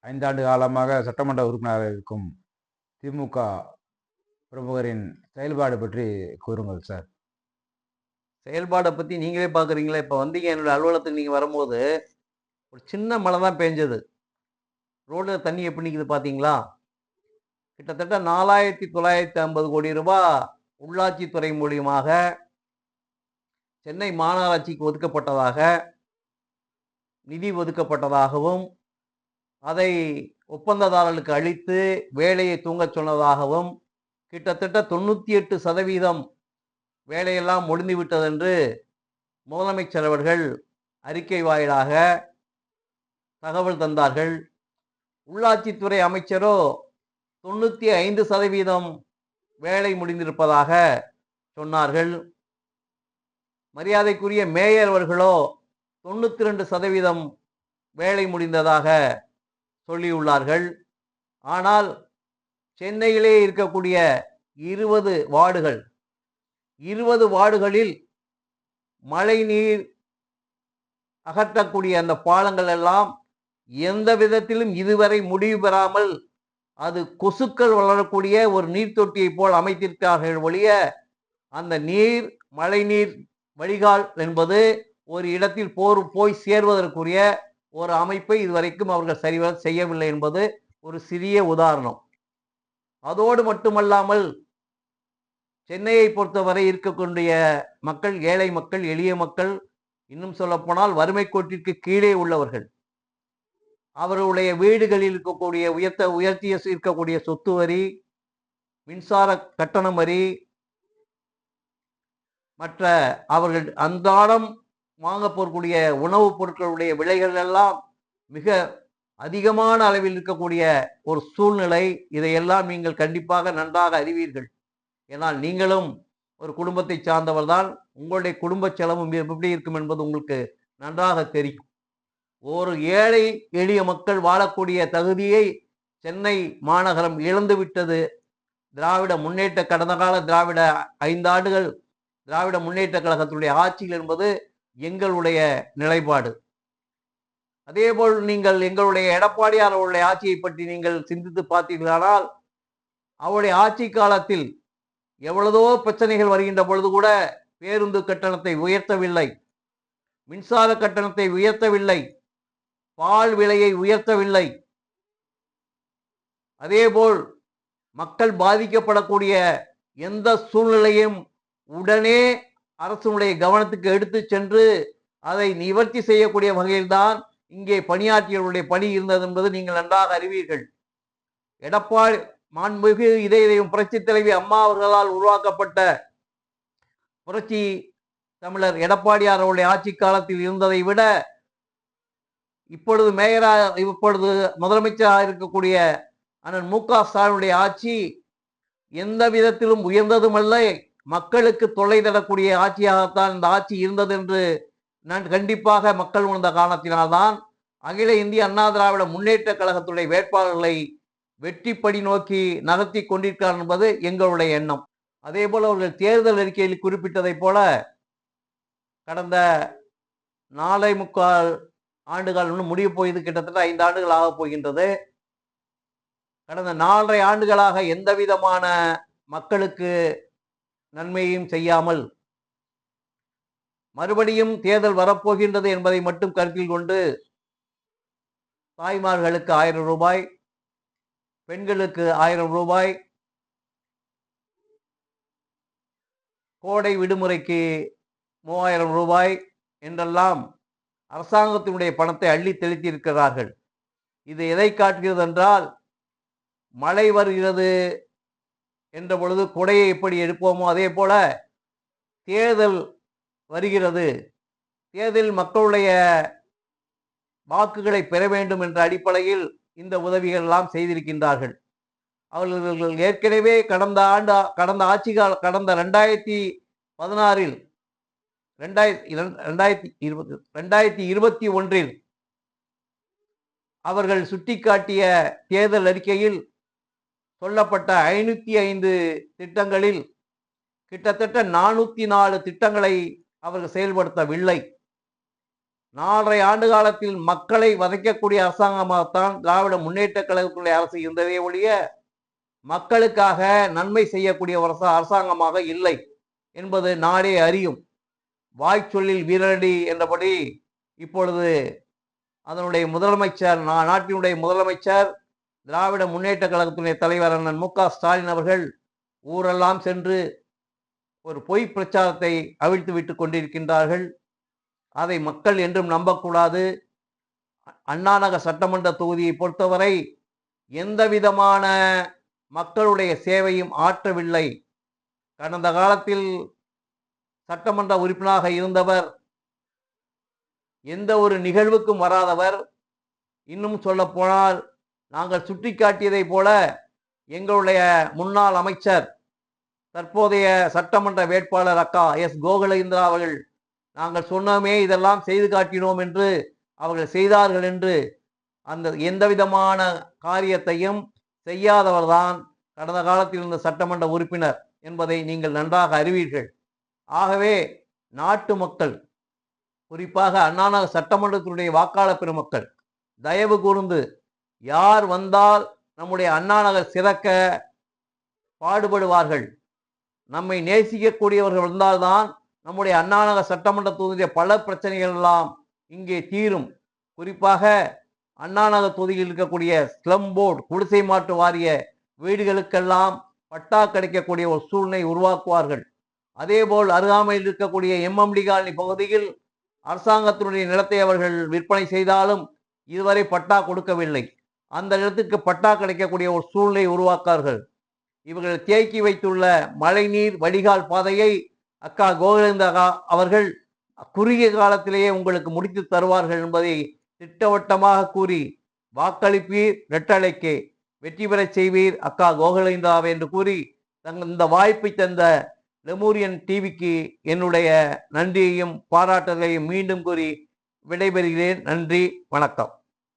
5 ஆண்டு காலமாக சட்டமன்ற உறுப்பினராக இருக்கும் திமுக பிரமுகரின் செயல்பாடு பற்றி கூறுங்கள் சார். செயல்பாடை பற்றி நீங்களே பார்க்குறீங்களே. இப்போ வந்தீங்க என்னோட அலுவலகத்துக்கு நீங்கள் வரும்போது ஒரு சின்ன மழை தான் பெஞ்சது. ரோடில் தண்ணி எப்படி நிற்குது பார்த்தீங்களா? கிட்டத்தட்ட 4950 கோடி ரூபாய் உள்ளாட்சித்துறை மூலியமாக சென்னை மாநகராட்சிக்கு ஒதுக்கப்பட்டதாக நிதி ஒதுக்கப்பட்டதாகவும் அதை ஒப்பந்ததாரர்களுக்கு அளித்து வேலையை தூங்கச் சொன்னதாகவும் கிட்டத்தட்ட 98% வேலையெல்லாம் முடிந்துவிட்டது என்று முதலமைச்சர் அவர்கள் அறிக்கை வாயிலாக தகவல் தந்தார்கள். உள்ளாட்சித்துறை அமைச்சரோ 95% வேலை முடிந்திருப்பதாக சொன்னார்கள். மரியாதைக்குரிய மேயர் அவர்களோ 92% வேலை முடிந்ததாக சொல்லியுள்ளார்கள். ஆனால் சென்னையிலே இருக்கக்கூடிய 20 வார்டுகளில் மழை நீர் அகற்றக்கூடிய அந்த பாலங்கள் எல்லாம் எந்த விதத்திலும் இதுவரை முடிவு பெறாமல் அது கொசுக்கள் வளரக்கூடிய ஒரு நீர் தொட்டியை போல் அமைத்திருக்கிறார்கள் ஒழிய அந்த மழை நீர் வடிகால் என்பது ஒரு இடத்தில் போய் சேர்வதற்குரிய ஒரு அமைப்பை இதுவரைக்கும் அவர்கள் சரிவர செய்யவில்லை என்பது ஒரு சிறிய உதாரணம். அதோடு மட்டுமல்லாமல் சென்னையை பொறுத்தவரை இருக்கக்கூடிய மக்கள் ஏழை மக்கள், எளிய மக்கள், இன்னும் சொல்லப்போனால் வறுமை கோட்டிற்கு கீழே உள்ளவர்கள். அவர்களுடைய வீடுகளில் இருக்கக்கூடிய உயர்த்தி இருக்கக்கூடிய சொத்து வரி, மின்சார கட்டணம் வரி, மற்ற அவர்கள் அன்றாடம் வாங்க போகக்கூடிய உணவுப் பொருட்களுடைய விலைகள் எல்லாம் மிக அதிகமான அளவில் இருக்கக்கூடிய ஒரு சூழ்நிலை. இதையெல்லாம் நீங்கள் கண்டிப்பாக நன்றாக அறிவீர்கள். ஏனால் நீங்களும் ஒரு குடும்பத்தை சார்ந்தவர் தான். உங்களுடைய குடும்ப செலவும் எப்படி இருக்கும் என்பது உங்களுக்கு நன்றாக தெரியும். ஒரு ஏழை எளிய மக்கள் வாழக்கூடிய தகுதியை சென்னை மாநகரம் இழந்துவிட்டது. கடந்த கால 5 ஆண்டுகள் திராவிட முன்னேற்ற கழகத்துடைய ஆட்சியில் என்பது எங்களுடைய நிலைப்பாடு. அதேபோல் நீங்கள் எங்களுடைய எடப்பாடியார் அவருடைய ஆட்சியை பற்றி நீங்கள் சிந்தித்து பார்த்தீர்களானால் அவருடைய ஆட்சி காலத்தில் எவ்வளவோ பிரச்சனைகள் வருகின்ற பொழுது கூட பேருந்து கட்டணத்தை உயர்த்தவில்லை, மின்சார கட்டணத்தை உயர்த்தவில்லை, பால் விலையை உயர்த்தவில்லை. அதேபோல் மக்கள் பாதிக்கப்படக்கூடிய எந்த சூழ்நிலையும் உடனே அரசுடைய கவனத்துக்கு எடுத்து சென்று அதை நிவர்த்தி செய்யக்கூடிய வகையில்தான் இங்கே பணியாற்றியவர்களுடைய பணி இருந்தது என்பது நீங்கள் நன்றாக அறிவீர்கள். எடப்பாடி மாண்புமிகு இதயம் புரட்சி தலைவி அம்மா அவர்களால் உருவாக்கப்பட்ட புரட்சி தமிழர் எடப்பாடியார் அவருடைய ஆட்சி காலத்தில் இருந்ததை விட இப்பொழுது முதலமைச்சராக இருக்கக்கூடிய அண்ணன் மு க ஸ்டாலினுடைய ஆட்சி எந்த விதத்திலும் உயர்ந்ததும் அல்ல, மக்களுக்கு தொல்லை தரக்கூடிய ஆட்சியாகத்தான் இந்த ஆட்சி இருந்தது என்று நான் கண்டிப்பாக மக்கள் உணர்ந்த காரணத்தினால்தான் அகில இந்திய அண்ணா திராவிட முன்னேற்ற கழகத்துடைய வேட்பாளர்களை வெற்றிப்படி நோக்கி நகர்த்தி கொண்டிருக்கிறார் என்பது எங்களுடைய எண்ணம். அதே போல அவர்கள் தேர்தல் அறிக்கையில் குறிப்பிட்டதை போல கடந்த 4.25 ஆண்டுகள் இன்னும் முடிய போகுது, கிட்டத்தட்ட 5 ஆண்டுகள் ஆக போகின்றது. கடந்த 4.5 ஆண்டுகளாக எந்த விதமான மக்களுக்கு நன்மையும் செய்யாமல் மறுபடியும் தேர்தல் வரப்போகின்றது என்பதை மட்டும் கருத்தில் கொண்டு தாய்மார்களுக்கு 1000 ரூபாய், பெண்களுக்கு 1000 ரூபாய், கோடை விடுமுறைக்கு 3000 ரூபாய் என்றெல்லாம் அரசாங்கத்தினுடைய பணத்தை அள்ளி தெளித்திருக்கிறார்கள். இது எதை காட்டுகிறது என்றால், மழை வருகிறது என்ற பொழுது கொடையை எப்படி எடுப்போமோ அதே போல தேர்தல் வருகிறது, தேர்தலில் மக்களுடைய வாக்குகளை பெற வேண்டும் என்ற அடிப்படையில் இந்த உதவிகள் எல்லாம் செய்திருக்கின்றார்கள். அவர்கள் ஏற்கனவே கடந்த 2016 2021 அவர்கள் சுட்டிக்காட்டிய தேர்தல் அறிக்கையில் சொல்லப்பட்ட 505 திட்டங்களில் கிட்டத்தட்ட 404 திட்டங்களை அவர்கள் செயல்படுத்தவில்லை. 4.5 ஆண்டு காலத்தில் மக்களை வதைக்கக்கூடிய அரசாங்கமாகத்தான் திராவிட முன்னேற்ற கழகத்துடைய அரசு இருந்ததே ஒழிய மக்களுக்காக நன்மை செய்யக்கூடிய ஒரு அரசாங்கமாக இல்லை என்பது நாடே அறியும். வாய்ச்சொல்லில் வீரடி என்றபடி இப்பொழுது அதனுடைய முதலமைச்சர், நாட்டினுடைய முதலமைச்சர், திராவிட முன்னேற்ற கழகத்துடைய தலைவர் அண்ணன் மு க ஸ்டாலின் அவர்கள் ஊரெல்லாம் சென்று ஒரு பொய் பிரச்சாரத்தை அவிழ்த்து விட்டுக் கொண்டிருக்கின்றார்கள். அதை மக்கள் என்றும் நம்பக்கூடாது. அண்ணாநகர் சட்டமன்ற தொகுதியை பொறுத்தவரை எந்த விதமான மக்களுடைய சேவையும் ஆற்றவில்லை. கடந்த காலத்தில் சட்டமன்ற உறுப்பினராக இருந்தவர், எந்த ஒரு நிகழ்வுக்கும் வராதவர். இன்னும் சொல்ல போனால் நாங்கள் சுட்டிக்காட்டியதை போல எங்களுடைய முன்னாள் அமைச்சர், தற்போதைய சட்டமன்ற வேட்பாளர் அக்கா எஸ் கோகுலேந்திரா அவர்கள், நாங்கள் சொன்னோமே இதெல்லாம் செய்து காட்டினோம் என்று அவர்கள் செய்தார்கள் என்று அந்த எந்த விதமான காரியத்தையும் செய்யாதவர்தான் கடந்த காலத்தில் இருந்த சட்டமன்ற உறுப்பினர் என்பதை நீங்கள் நன்றாக அறிவீர்கள். ஆகவே நாட்டு மக்கள், குறிப்பாக அண்ணாநகர் சட்டமன்றத்தினுடைய வாக்காளர் பெருமக்கள் தயவு கூர்ந்து யார் வந்தால் நம்முடைய அண்ணாநகர் சிறக்க பாடுபடுவார்கள், நம்மை நேசிக்கக்கூடியவர்கள் வந்தால்தான் நம்முடைய அண்ணாநகர் சட்டமன்ற தொகுதிய பல பிரச்சனைகள் எல்லாம் இங்கே தீரும். குறிப்பாக அண்ணாநகர் தொகுதியில் இருக்கக்கூடிய ஸ்லம் போர்டு, குடிசை மாற்று வாரிய வீடுகளுக்கெல்லாம் பட்டா கிடைக்கக்கூடிய ஒரு சூழ்நிலை உருவாக்குவார்கள். அதேபோல் அருகாமையில் இருக்கக்கூடிய எம்எம்டி காலனி பகுதியில் அரசாங்கத்தினுடைய நிலத்தை அவர்கள் விற்பனை செய்தாலும் இதுவரை பட்டா கொடுக்கவில்லை. அந்த இடத்துக்கு பட்டா கிடைக்கக்கூடிய ஒரு சூழ்நிலை உருவாக்கார்கள். இவர்கள் தேக்கி வைத்துள்ள மழைநீர் வடிகால் பாதையை அக்கா கோகுலேந்திரா அவர்கள் குறுகிய காலத்திலேயே உங்களுக்கு முடித்து தருவார்கள் என்பதை திட்டவட்டமாக கூறி, வாக்களிப்பீர் ரெட்டலைக்கே, வெற்றி பெறச் செய்வீர் அக்கா கோகுலேந்திராவை என்று கூறி இந்த வாய்ப்பை தந்த லெமூரியன் டிவிக்கு என்னுடைய நன்றியையும் பாராட்டுதலையும் மீண்டும் கூறி விடைபெறுகிறேன். நன்றி, வணக்கம்.